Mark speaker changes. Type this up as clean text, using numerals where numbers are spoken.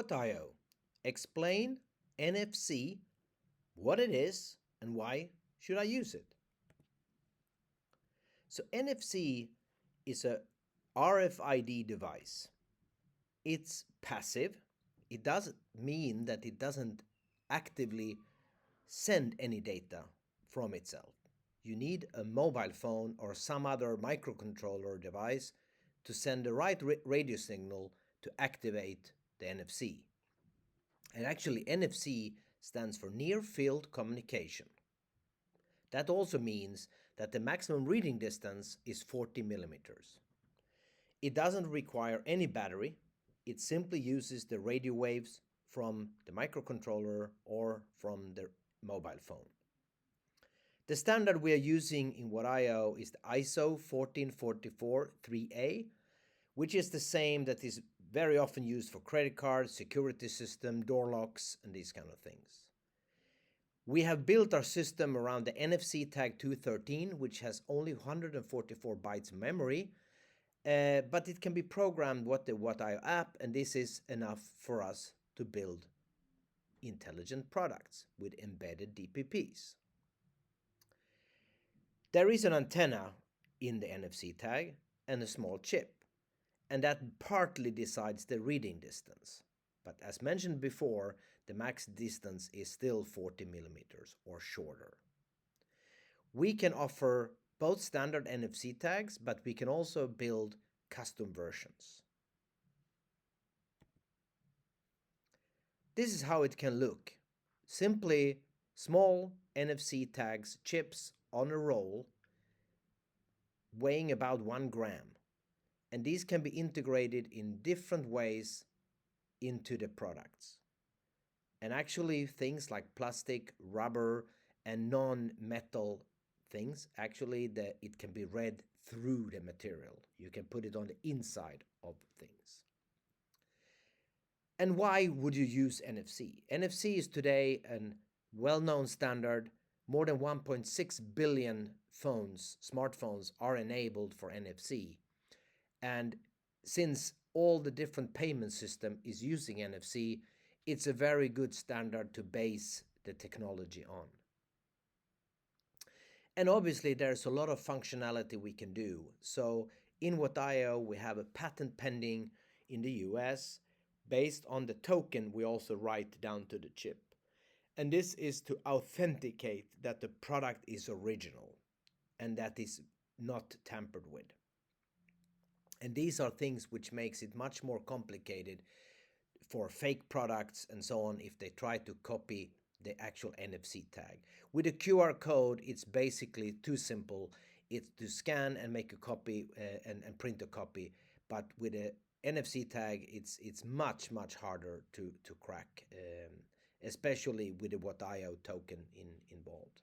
Speaker 1: What.io. Explain NFC, what it is, and why should I use it. So NFC is a RfID device. It's passive. It doesn't mean that it doesn't actively send any data from itself. You need a mobile phone or some other microcontroller device to send the right radio signal to activate the NFC. And actually, NFC stands for Near Field Communication. That also means that the maximum reading distance is 40 millimeters. It doesn't require any battery. It simply uses the radio waves from the microcontroller or from the mobile phone. The standard we are using in What.io is the ISO 14443A, which is the same that is very often used for credit cards, security system, door locks, and these kind of things. We have built our system around the NFC tag 213, which has only 144 bytes memory, but it can be programmed with the What.io app, and this is enough for us to build intelligent products with embedded DPPs. There is an antenna in the NFC tag and a small chip, and that partly decides the reading distance. But as mentioned before, the max distance is still 40 millimeters or shorter. We can offer both standard NFC tags, but we can also build custom versions. This is how it can look. Simply small NFC tags, chips on a roll, weighing about 1 gram. And these can be integrated in different ways into the products. And actually things like plastic, rubber, and non-metal things, actually it can be read through the material. You can put it on the inside of things. And why would you use NFC? NFC is today a well-known standard. More than 1.6 billion smartphones are enabled for NFC. And since all the different payment system is using NFC, it's a very good standard to base the technology on. And obviously there's a lot of functionality we can do. So in What.io we have a patent pending in the US based on the token we also write down to the chip. And this is to authenticate that the product is original and that is not tampered with. And these are things which makes it much more complicated for fake products and so on if they try to copy the actual NFC tag. With a QR code, it's basically too simple. It's to scan and make a copy and print a copy. But with a NFC tag, it's much harder to crack, especially with the What.io token involved.